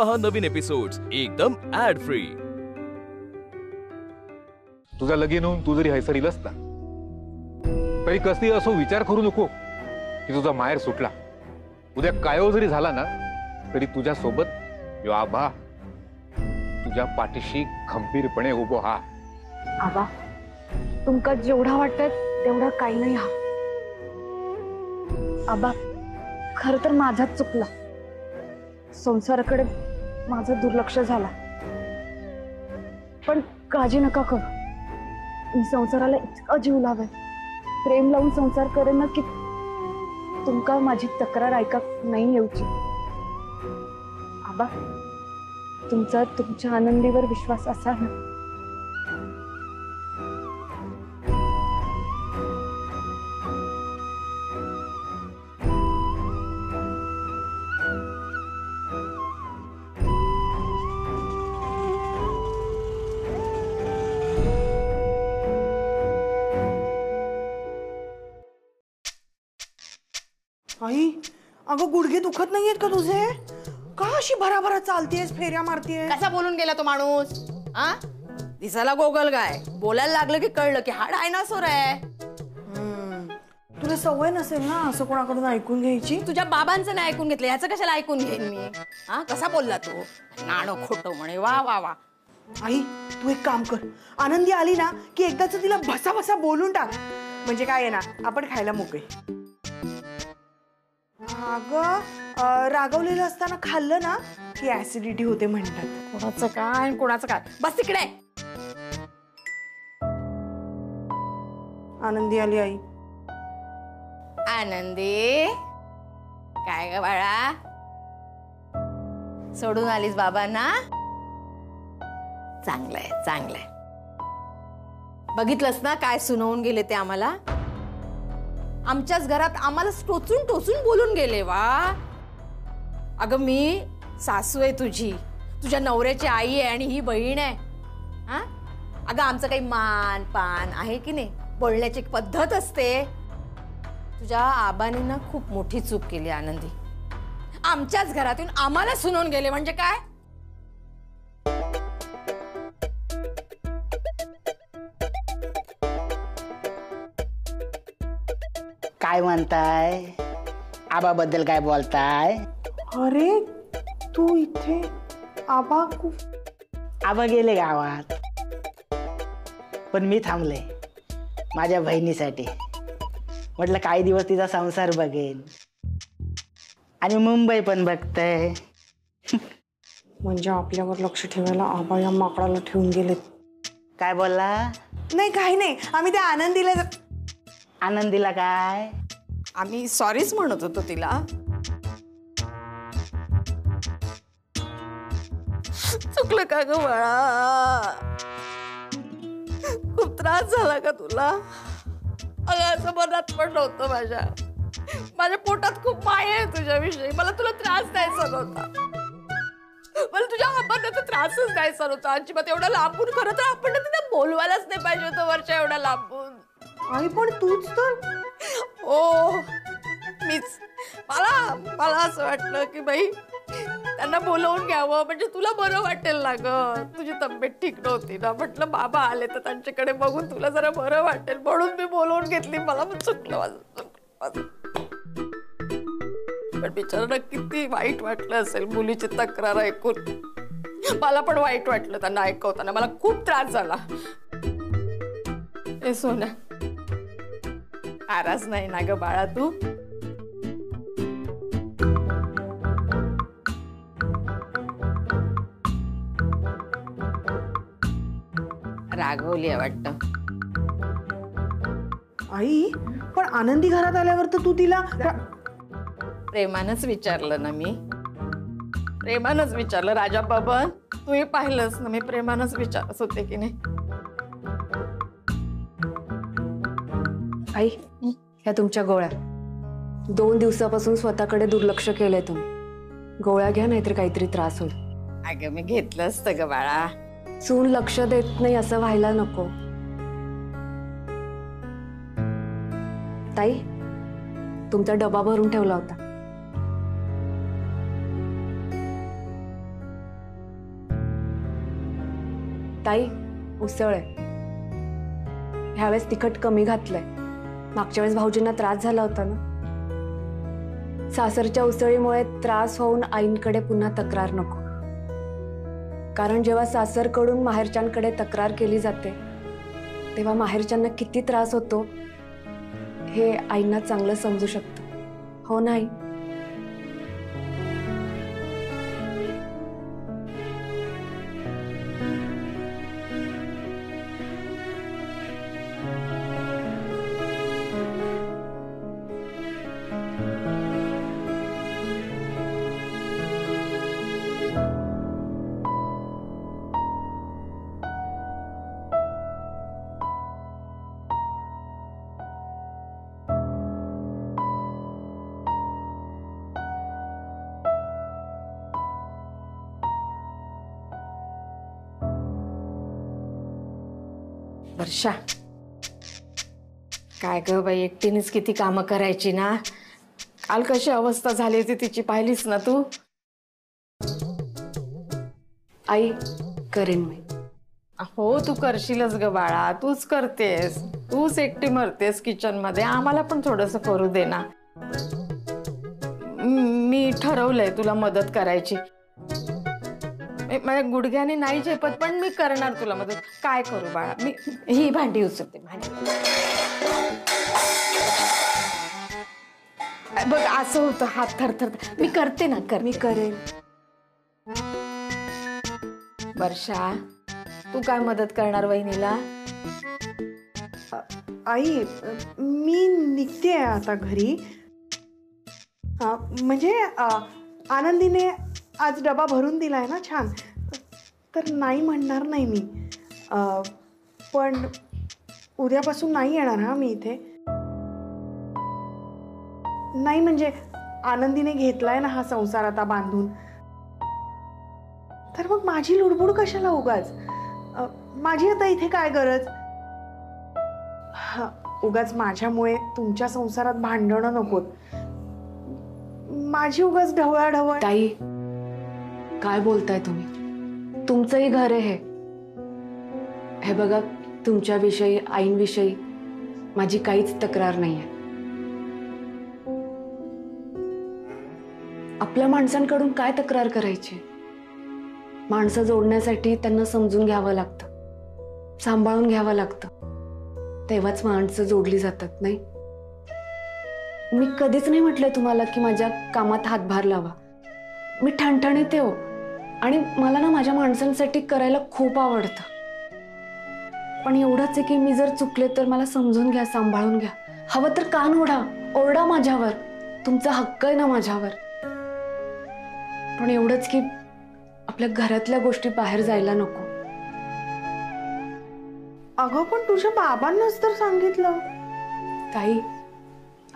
पहा नवीन एपिसोड्स एकदम add free. तुझा लगीन होऊन तू जरी हैसर इलस ना तरी कसली असो विचार करू नको की तुझा माहेर सुटला। उद्या कायो जरी झाला ना तरी तुझ्या सोबत यो आबा तुझ्या पाठीशी खंबीरपणे उभो हा। आबा तुमका जेवढा वाटत तेवढा काही नाही हा। आबा खर तर माझाच चुकला, संसाराकडे माझं दुर्लक्ष झाला, पण काळजी नका करू। मी संसाराला इतका जीव लावे प्रेम लावून संसार करेन ना की तुमका माझी तक्रार ऐका नाही येऊची। आबा तुमचा तुमच्या आनंदीवर विश्वास असा ना। आई अगं गुडघे दुखत नाहीयेत का तुझे? का अशी भराभरा चालतेस फेऱ्या मारतेस? कसा बोलून गेला तो माणूस? आ दिसायला गोगल गाय, बोलायला लागलं की कळलं की हा डायनासोर आहे। तुला सवय नसेल ना असं कोणाकडून ऐकून घ्यायची? तुझ्या बाबांचं नाही ऐकून घेतलं, याचं कशाला ऐकून घेईन मी? हा कसा बोलला तो? नाणं खोटं म्हणे, वा वा वा। आई तू एक काम कर, आनंदी आली ना की एकदाच तिला भसा भसा बोलून टाक, म्हणजे काय आहे ना आपण खायला मोकळे। अगं रागवलेलं असताना खाल्लं ना की ऍसिडिटी होते म्हणतात। कोणाचं काय कोणाचं काय, बस तिकडे। आनंदी आली आई। आनंदी काय ग बाळा, सोडून आलीस बाबांना? चांगलंय चांगलंय, बघितलंस ना काय सुनावून गेले ते आम्हाला। आमच्याच घरात आम्हाला टोचून टोचून बोलून गेले वा। अगं मी सासू आहे तुझी, तुझ्या नवऱ्याची आई आहे आणि ही बहीण आहे। हा अगं आमचं काही मान पान आहे की नाही, बोलण्याची एक पद्धत असते। तुझ्या आबाने ना खूप मोठी चूक केली आनंदी, आमच्याच घरातून आम्हाला सुनवून गेले म्हणजे काय? काय म्हणताय? आबाबद्दल काय बोलताय? अरे तू इथे? आबा आबा गेले गावात, पण मी थांबले माझ्या बहिणीसाठी। म्हटलं काही दिवस तिचा संसार बघेन आणि मुंबई पण बघतय। म्हणजे आपल्यावर लक्ष ठेवायला आबा या माकडाला ठेवून गेलेत। काय बोलला? नाही काही नाही, आम्ही त्या आनंदीला आनंदीला काय? आम्ही सॉरीच म्हणत होतो तिला। चुकलं का ग बाळा? खूप त्रास झाला का तुला? अगं असं मनात पण नव्हतं, माझ्या पोटात खूप माया आहे तुझ्याविषयी। मला तुला त्रास द्यायचा नव्हता, मला तुझ्या आबांना तर त्रासच द्यायचा नव्हता अजिबात। एवढा लांबून खरं तर आपण तिला बोलवायलाच नाही पाहिजे होतं वरच्या एवढ्या लांबून। आई पण तूच तर। ओ मीच, मला असं वाटलं की बाई त्यांना बोलवून घ्यावं म्हणजे तुला बरं वाटेल ना ग। तुझी तब्येत ठीक नव्हती ना, म्हटलं बाबा आले तर त्यांच्याकडे बघून तुला जरा बरं वाटेल म्हणून मी बोलवून घेतली। मला पण चुकलं माझं। पण बिचारांना किती वाईट वाटलं असेल मुलीची तक्रार ऐकून। मला पण वाईट वाटलं त्यांना ऐकवताना, मला खूप त्रास झाला। ए सोन्या नाराज नाही ना ग बाळा तू? रागवली वाटतं आई, पण आनंदी घरात आल्यावर तर तू तिला प्रेमानच विचारलं ना मी, प्रेमानच विचारलं। राजा बाबा तूही पाहिलंस ना, मी प्रेमानच विचारत होते की नाही। आई ह्या तुमच्या गोळ्या, 2 दिवसापासून स्वतःकडे दुर्लक्ष केलंय तुम्ही। गोळ्या घ्या नाहीतर काहीतरी त्रास होईल। अगं मी घेतलं असतं ग बाळा। सून लक्ष देत नाही असं व्हायला नको। ताई तुमचा डबा भरून ठेवला होता। ताई उसळ आहे. ह्यावेळेस तिखट कमी घातलंय. मागच्या वेळेस भाऊजींना त्रास झाला होता ना. सासरच्या उसळीमुळे त्रास होऊन आईंकडे पुन्हा तक्रार नको. कारण जेव्हा सासरकडून माहेरच्यांकडे तक्रार केली जाते तेव्हा माहेरच्यांना किती त्रास होतो हे आईंना चांगलं समजू शकतं. हो नाही? वर्षा, काय ग बाई, एकटीनेच किती कामं करायची ना. काल कशी अवस्था झाली होती तिची पाहिलीस ना तू. आई करेन मी. हो तू करशीलच ग बाळा, तूच करतेस, तूच एकटी मरतेस किचन मध्ये. आम्हाला पण थोडस करू दे ना. मी ठरवलंय तुला मदत करायची. माझ्या गुडघ्याने नाही झेपत पण मी करणार तुला मदत. काय करू बाळा, मी ही भांडी उचलते. बघ असं होतं, हात थरथर. मी करते ना, मी करेन. वर्षा, तू काय मदत करणार वहिनीला? आई मी निघते आता घरी. म्हणजे आनंदीने आज डबा भरून दिलाय ना छान, तर नाही म्हणणार नाही मी. पण उद्यापासून नाही येणार हा मी इथे. नाही म्हणजे आनंदीने घेतलाय ना हा संसार आता बांधून, तर मग माझी लुडबुड कशाला उगाच. माझी आता इथे काय गरज. उगाच माझ्यामुळे तुमच्या संसारात भांडणं नकोत. माझी उगाच ढवळाढवळ. ताई काय बोलताय तुम्ही? तुमचंही घर आहे हे बघा. तुमच्याविषयी आईंविषयी माझी काहीच तक्रार नाहीये. आपल्या माणसांकडून काय तक्रार करायची? माणसं जोडण्यासाठी त्यांना समजून घ्यावं लागतं, सांभाळून घ्यावं लागतं, तेव्हाच माणसं जोडली जातात. नाही, मी कधीच नाही म्हटलं तुम्हाला की माझ्या कामात हातभार लावा. मी ठणठणीत हो आणि मला ना माझ्या माणसांसाठी करायला खूप आवडतं. पण एवढंच आहे की मी जर चुकले तर मला समजून घ्या, सांभाळून घ्या. हवं तर कान ओरडा माझ्यावर, तुमचा हक्क आहे ना माझ्यावर. पण एवढंच की आपल्या घरातल्या गोष्टी बाहेर जायला नको. अगं पण तुझ्या बाबांनाच तर सांगितलं. ताई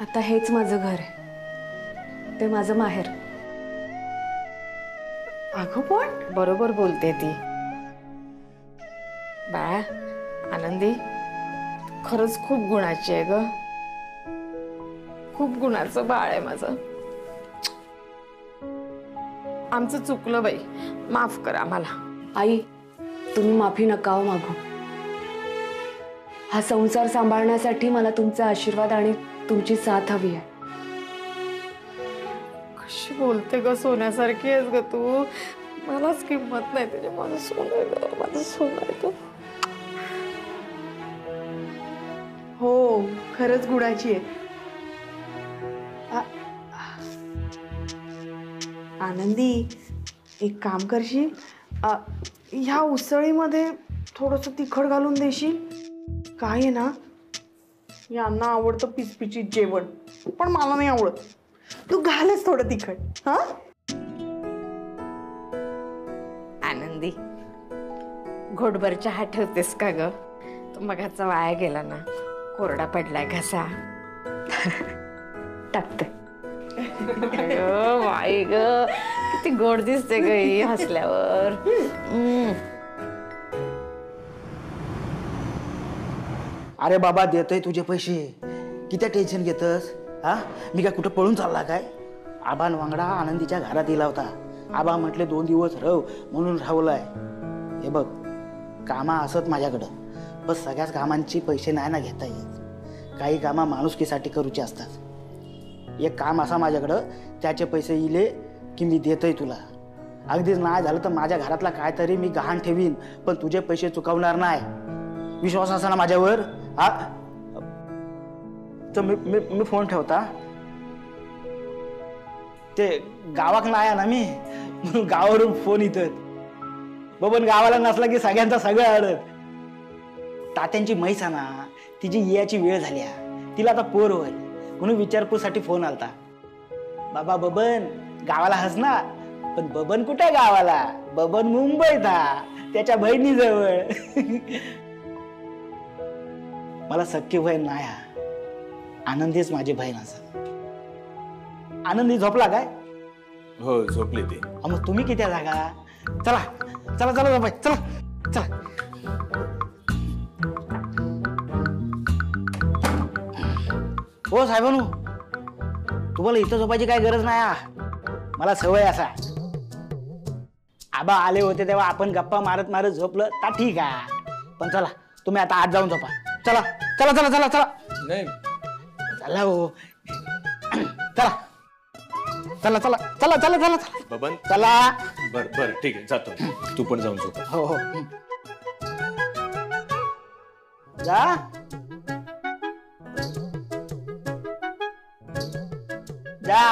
आता हेच माझं घर आहे, ते माझं माहेर. अगं पण बरोबर बोलते ती. बाळा आनंदी, खरंच खूप गुणाची आहे ग. खूप गुणाचं बाळ आहे माझं. आमचं चुकलं बाई, माफ कर आम्हाला. आई तुम्ही माफी नका हो मागू. हा संसार सांभाळण्यासाठी मला तुमचा आशीर्वाद आणि तुमची साथ हवी आहे. कशी बोलते ग, सोन्यासारखी आहेस ग तू. मलाच किंमत नाही तुझी. माझं सोनं आहे ग, माझं सोनं आहे तू. हो खरंच गुणाची आहे. आनंदी एक काम करशील, ह्या उसळीमध्ये थोडंसं तिखट घालून देशील. काय आहे ना, यांना आवडतं पिचपिचीत जेवण, पण मला नाही आवडत. तू घालच थोडं तिखट. हा आनंदी, घोटभर चहा ठेवतेस का ग? तो मगाचा वाया गेला ना, कोरडा पडलाय घसा. टाकते. बाई ग, किती गोड दिसते ग ही हसल्यावर. अरे बाबा, देतोय तुझे पैसे, किती टेन्शन घेतस? हा, मी काय कुठं पळून चालला काय? आबान वांगडा आनंदीच्या घरात दिला होता. आबा म्हटले 2 दिवस राहू म्हणून राहवलाय. हे बघ, कामा असत माझ्याकडं, पण सगळ्याच कामांची पैसे नाही ना घेता येत. काही कामा माणुसकीसाठी करूचे असतात. एक काम असा माझ्याकडं, त्याचे पैसे इले की मी देतोय तुला. अगदीच नाही झालं तर माझ्या घरातला काहीतरी मी गहाण ठेवीन, पण तुझे पैसे चुकवणार नाही. विश्वास असा ना माझ्यावर? हा, तर मी फोन ठेवता. ते गावाक नाही ना मी, म्हणून गावावरून फोन येतात. बबन गावाला नसला की सगळ्यांचा सगळं अडत. तात्यांची म्हैस आहे ना, तिची याची वेळ झाल्या, तिला आता पोर होईल म्हणून विचारपूसाठी फोन आलता. बाबा बबन गावाला हस ना, पण बबन कुठे गावाला? बबन मुंबईत हा, त्याच्या बहिणीजवळ. मला सख्खी बहीण नाही हा, आनंदीच माझी बहीण असं. आनंदी झोपला काय? हो झोपली ती. मग तुम्ही किती जागा? चला चला चला झोपाय, चला चला. हो साहेबांनो, तुम्हाला इथं झोपायची काय गरज नाही हा. मला सवय असा. आबा आले होते तेव्हा आपण गप्पा मारत मारत झोपलं तर ठीक आहे, पण चला तुम्ही आता आत जाऊन झोपा. चला चला चला चला चला. नाही चला हो, चला चला चला चला चला चला बबन. चला. बर बर ठीक आहे, जातो. तू पण जाऊन झोप. हो हो जा. जा.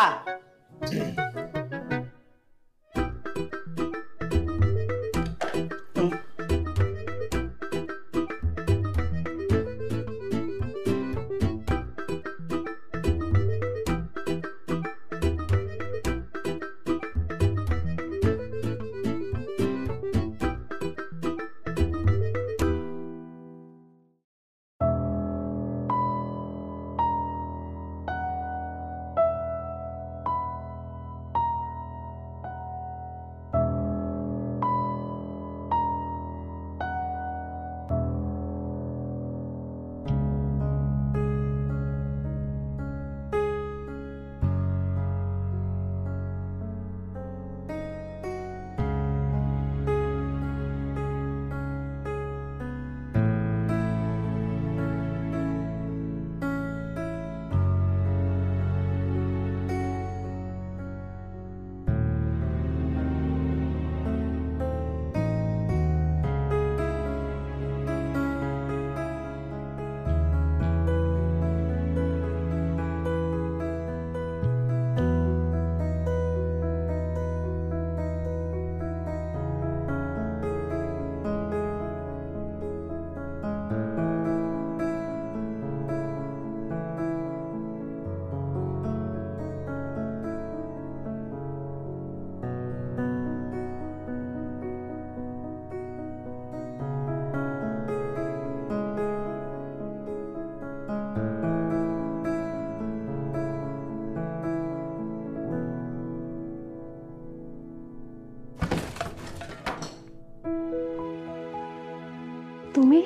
तुम्ही?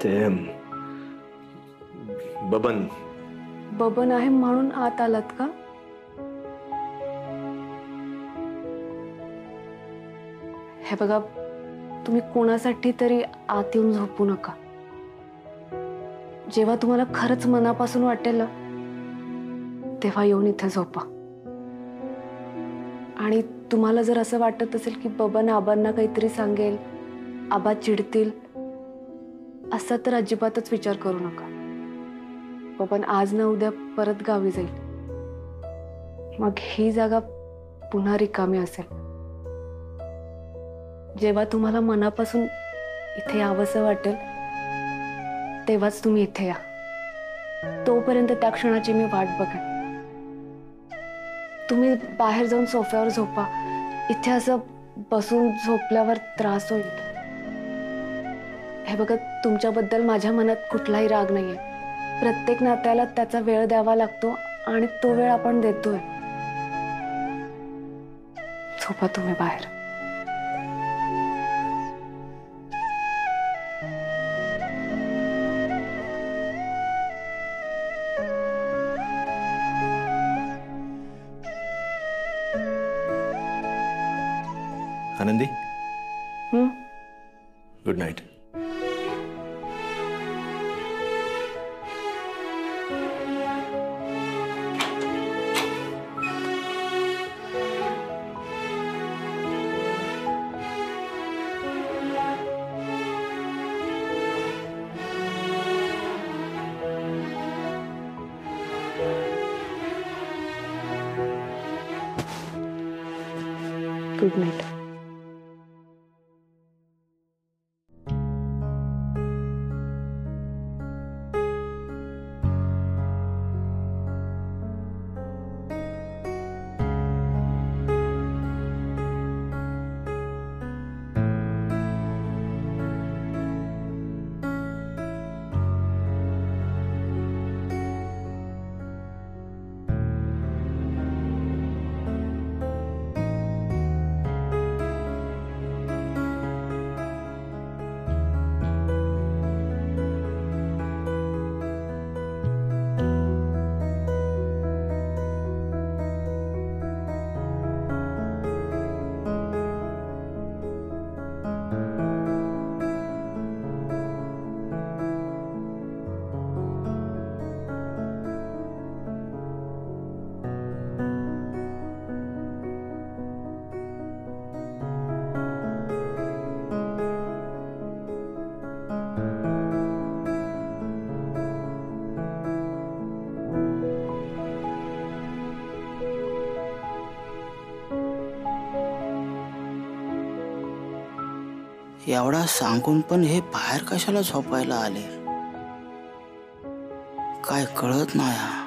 ते बबन. बबन आहे म्हणून आत आलात का? हे बघा, तुम्ही कोणासाठी तरी आत येऊन झोपू नका. जेव्हा तुम्हाला खरंच मनापासून वाटेल ना, तेव्हा येऊन इथे झोपा. आणि तुम्हाला जर असं वाटत असेल की बबन आबांना काहीतरी सांगेल, आबा चिडतील, असा तर अजिबातच विचार करू नका. बबन आज ना उद्या परत गावी जाईल. मग ही जागा पुन्हा रिकामी असेल. जेव्हा तुम्हाला मनापासून इथे यावंसं वाटेल तेव्हाच तुम्ही इथे या. तोपर्यंत त्या क्षणाची मी वाट बघेन. तुम्ही बाहेर जाऊन सोफ्यावर झोपा. इथे असं बसून झोपल्यावर त्रास होईल. हे बघा, तुमच्याबद्दल माझ्या मनात कुठलाही राग नाहीये. प्रत्येक नात्याला त्याचा वेळ द्यावा लागतो आणि तो वेळ आपण देतोय. झोपा तुम्ही बाहेर. आनंदी गुड नाईट. Good night. एवढा सांगून पण हे बाहेर कशाला झोपायला आले काय कळत नाही.